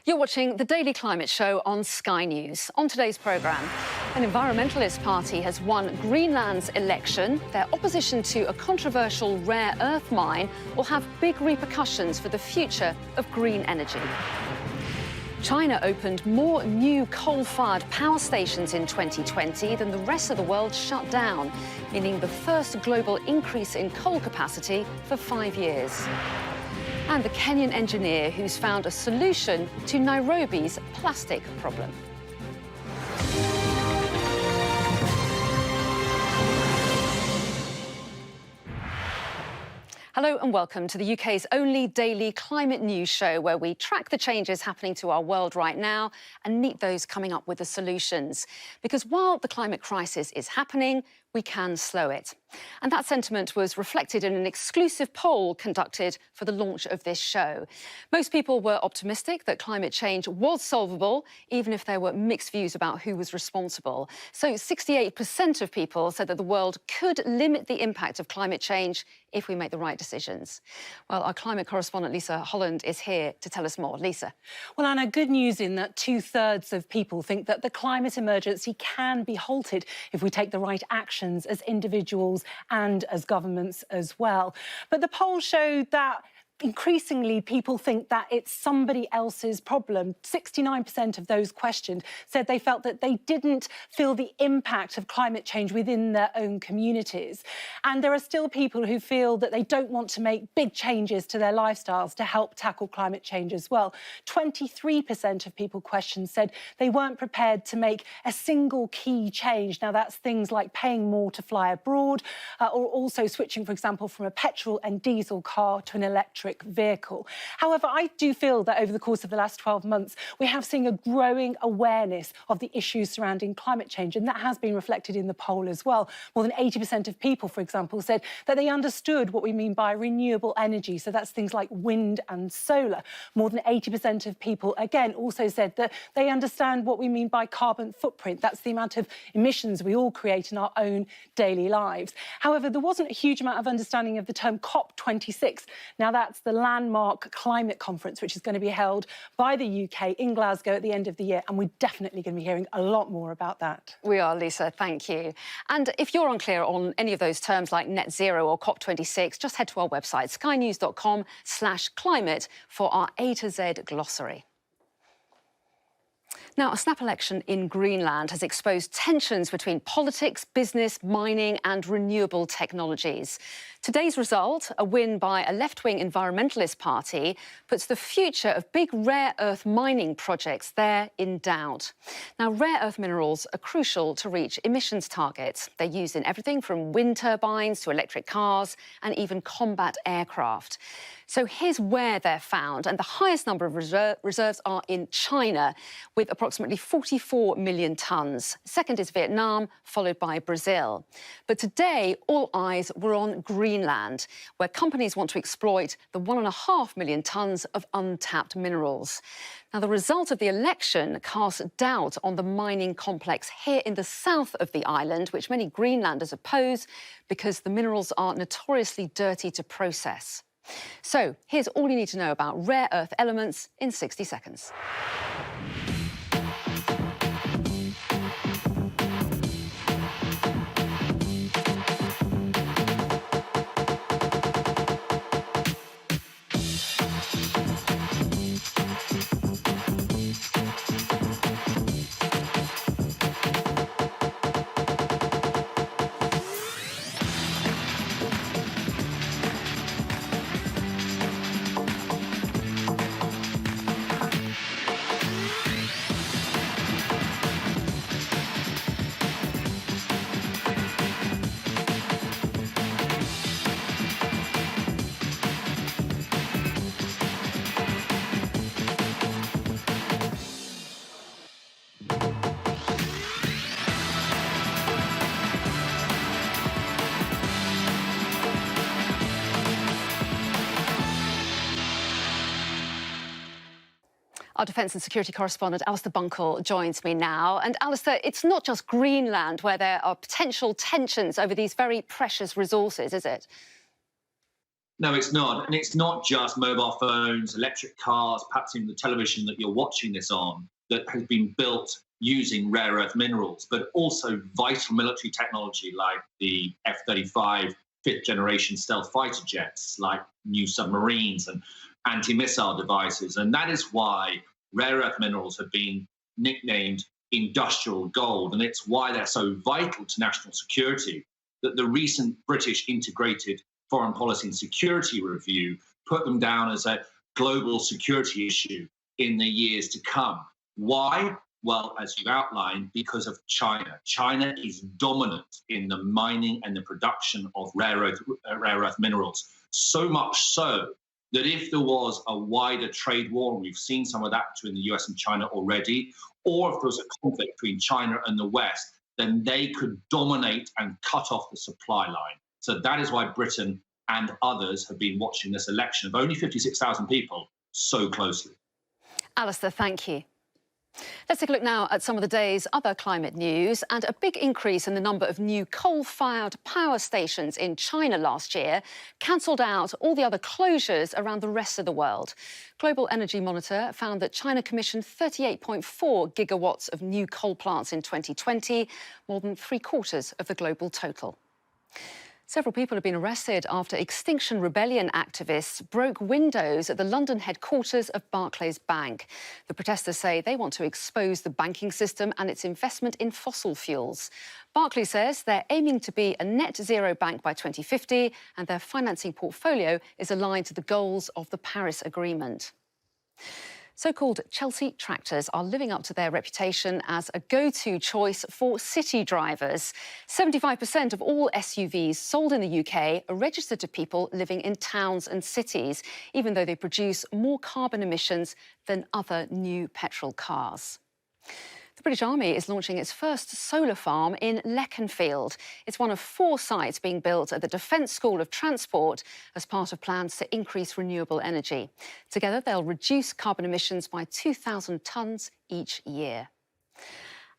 You're watching the Daily Climate Show on Sky News. On today's programme, an environmentalist party has won Greenland's election. Their opposition to a controversial rare earth mine will have big repercussions for the future of green energy. China opened more new coal-fired power stations in 2020 than the rest of the world shut down, meaning the first global increase in coal capacity for 5 years. And the Kenyan engineer who's found a solution to Nairobi's plastic problem. Hello and welcome to the UK's only daily climate news show where we track the changes happening to our world right now and meet those coming up with the solutions. Because while the climate crisis is happening, we can slow it. And that sentiment was reflected in an exclusive poll conducted for the launch of this show. Most people were optimistic that climate change was solvable, even if there were mixed views about who was responsible. So 68% of people said that the world could limit the impact of climate change if we make the right decisions. Well, our climate correspondent Lisa Holland is here to tell us more. Lisa. Well, Anna, good news in that 2/3 of people think that the climate emergency can be halted if we take the right actions as individuals and as governments as well. But the poll showed that increasingly, people think that it's somebody else's problem. 69% of those questioned said they felt that they didn't feel the impact of climate change within their own communities. And there are still people who feel that they don't want to make big changes to their lifestyles to help tackle climate change as well. 23% of people questioned said they weren't prepared to make a single key change. Now, that's things like paying more to fly abroad or also switching, for example, from a petrol and diesel car to an electric vehicle. However, I do feel that over the course of the last 12 months, we have seen a growing awareness of the issues surrounding climate change, and that has been reflected in the poll as well. More than 80% of people, for example, said that they understood what we mean by renewable energy, so that's things like wind and solar. More than 80% of people, again, also said that they understand what we mean by carbon footprint. That's the amount of emissions we all create in our own daily lives. However, there wasn't a huge amount of understanding of the term COP26. Now, that's the landmark climate conference, which is going to be held by the UK in Glasgow at the end of the year. And we're definitely going to be hearing a lot more about that. We are, Lisa. Thank you. And if you're unclear on any of those terms like net zero or COP26, just head to our website, skynews.com/climate for our A to Z glossary. Now, a snap election in Greenland has exposed tensions between politics, business, mining and renewable technologies. Today's result, a win by a left-wing environmentalist party, puts the future of big rare earth mining projects there in doubt. Now, rare earth minerals are crucial to reach emissions targets. They're used in everything from wind turbines to electric cars and even combat aircraft. So here's where they're found, and the highest number of reserves are in China, with approximately 44 million tonnes. Second is Vietnam, followed by Brazil. But today, all eyes were on Greenland, where companies want to exploit the 1.5 million tonnes of untapped minerals. Now, the result of the election casts doubt on the mining complex here in the south of the island, which many Greenlanders oppose because the minerals are notoriously dirty to process. So here's all you need to know about rare earth elements in 60 seconds. Our defence and security correspondent, Alistair Bunkle, joins me now. And Alistair, it's not just Greenland where there are potential tensions over these very precious resources, is it? No, it's not. And it's not just mobile phones, electric cars, perhaps even the television that you're watching this on that has been built using rare earth minerals, but also vital military technology like the F-35 fifth generation stealth fighter jets, like new submarines and anti-missile devices. And that is why rare earth minerals have been nicknamed industrial gold. And it's why they're so vital to national security that the recent British Integrated Foreign Policy and Security Review put them down as a global security issue in the years to come. Why? Well, as you've outlined, because of China. China is dominant in the mining and the production of rare earth minerals, so much so that if there was a wider trade war, and we've seen some of that between the US and China already, or if there was a conflict between China and the West, then they could dominate and cut off the supply line. So that is why Britain and others have been watching this election of only 56,000 people so closely. Alistair, thank you. Let's take a look now at some of the day's other climate news. And a big increase in the number of new coal-fired power stations in China last year cancelled out all the other closures around the rest of the world. Global Energy Monitor found that China commissioned 38.4 gigawatts of new coal plants in 2020, more than three-quarters of the global total. Several people have been arrested after Extinction Rebellion activists broke windows at the London headquarters of Barclays Bank. The protesters say they want to expose the banking system and its investment in fossil fuels. Barclays says they're aiming to be a net zero bank by 2050 and their financing portfolio is aligned to the goals of the Paris Agreement. So-called Chelsea tractors are living up to their reputation as a go-to choice for city drivers. 75% of all SUVs sold in the UK are registered to people living in towns and cities, even though they produce more carbon emissions than other new petrol cars. The British Army is launching its first solar farm in Leconfield. It's one of 4 sites being built at the Defence School of Transport as part of plans to increase renewable energy. Together, they'll reduce carbon emissions by 2,000 tonnes each year.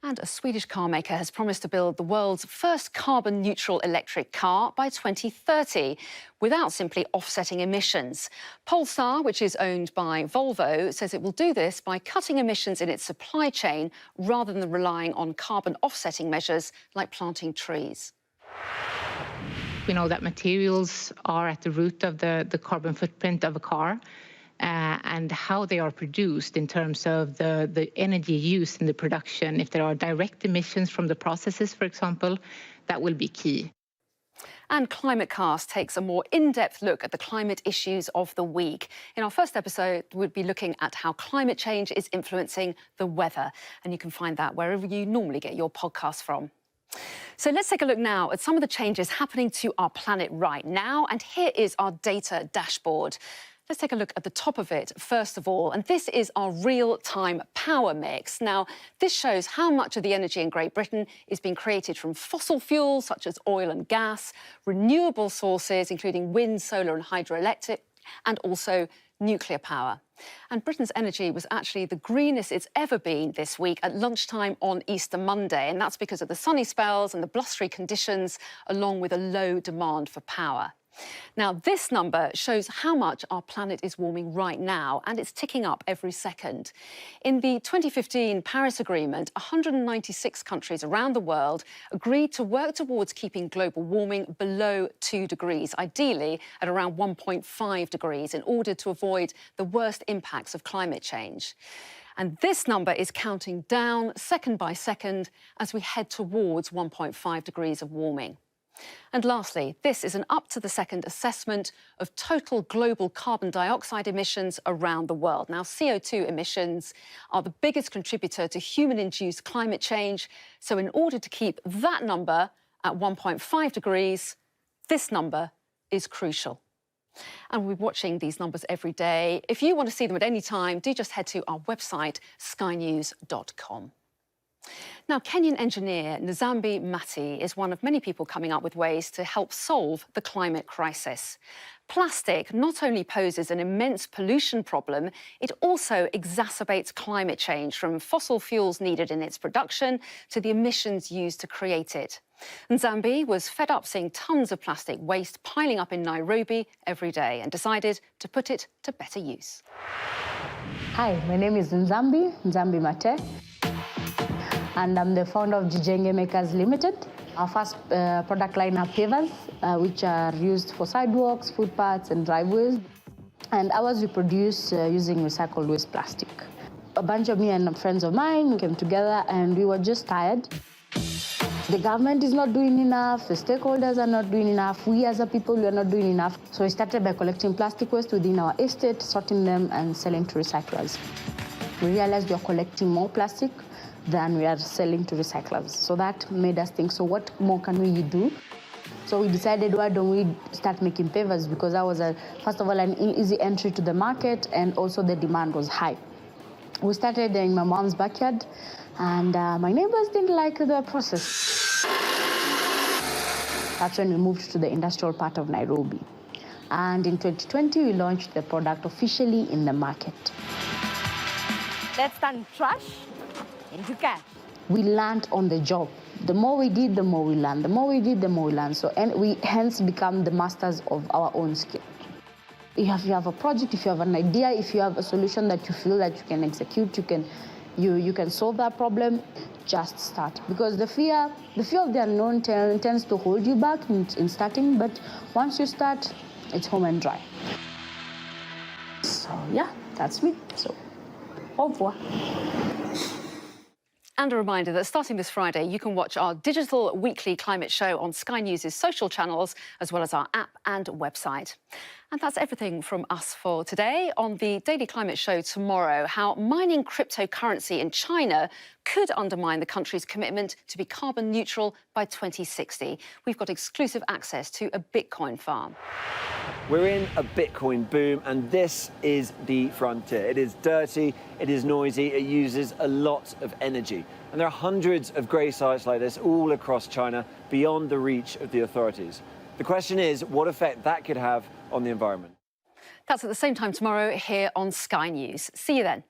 And a Swedish car maker has promised to build the world's first carbon-neutral electric car by 2030 without simply offsetting emissions. Polestar, which is owned by Volvo, says it will do this by cutting emissions in its supply chain rather than relying on carbon offsetting measures like planting trees. We know that materials are at the root of the carbon footprint of a car. And how they are produced in terms of the energy used in the production. If there are direct emissions from the processes, for example, that will be key. And ClimateCast takes a more in-depth look at the climate issues of the week. In our first episode, we'll be looking at how climate change is influencing the weather. And you can find that wherever you normally get your podcasts from. So let's take a look now at some of the changes happening to our planet right now. And here is our data dashboard. Let's take a look at the top of it, first of all, and this is our real-time power mix. Now, this shows how much of the energy in Great Britain is being created from fossil fuels, such as oil and gas, renewable sources, including wind, solar and hydroelectric, and also nuclear power. And Britain's energy was actually the greenest it's ever been this week at lunchtime on Easter Monday, and that's because of the sunny spells and the blustery conditions, along with a low demand for power. Now, this number shows how much our planet is warming right now, and it's ticking up every second. In the 2015 Paris Agreement, 196 countries around the world agreed to work towards keeping global warming below 2 degrees, ideally at around 1.5 degrees, in order to avoid the worst impacts of climate change. And this number is counting down second by second as we head towards 1.5 degrees of warming. And lastly, this is an up-to-the-second assessment of total global carbon dioxide emissions around the world. Now, CO2 emissions are the biggest contributor to human-induced climate change. So in order to keep that number at 1.5 degrees, this number is crucial. And we're watching these numbers every day. If you want to see them at any time, do just head to our website, skynews.com. Now, Kenyan engineer Nzambi Matee is one of many people coming up with ways to help solve the climate crisis. Plastic not only poses an immense pollution problem, it also exacerbates climate change, from fossil fuels needed in its production to the emissions used to create it. Nzambi was fed up seeing tons of plastic waste piling up in Nairobi every day and decided to put it to better use. Hi, my name is Nzambi Matee, and I'm the founder of Jijenge Makers Limited. Our first product line are pavers, which are used for sidewalks, footpaths, and driveways. And ours we produce using recycled waste plastic. A bunch of me and friends of mine came together, and we were just tired. The government is not doing enough, the stakeholders are not doing enough, we as a people, we are not doing enough. So we started by collecting plastic waste within our estate, sorting them and selling to recyclers. We realized we are collecting more plastic than we are selling to recyclers. So that made us think, so what more can we do? So we decided, why don't we start making pavers? Because that was, first of all, an easy entry to the market, and also the demand was high. We started in my mom's backyard, and my neighbors didn't like the process. That's when we moved to the industrial part of Nairobi. And in 2020, we launched the product officially in the market. Let's turn trash into cash. We learned on the job. The more we did, the more we learned. The more we did, the more we learned. So, and we hence become the masters of our own skill. If you have a project, if you have an idea, if you have a solution that you feel that you can execute, you can solve that problem, just start. Because the fear of the unknown tends to hold you back in starting, but once you start, it's home and dry. So yeah, that's me. So, au revoir. And a reminder that starting this Friday, you can watch our digital weekly climate show on Sky News' social channels, as well as our app and website. And that's everything from us for today. On the Daily Climate Show tomorrow, how mining cryptocurrency in China could undermine the country's commitment to be carbon neutral by 2060. We've got exclusive access to a Bitcoin farm. We're in a Bitcoin boom, and this is the frontier. It is dirty, it is noisy, it uses a lot of energy. And there are hundreds of grey sites like this all across China, beyond the reach of the authorities. The question is, what effect that could have on the environment? That's at the same time tomorrow here on Sky News. See you then.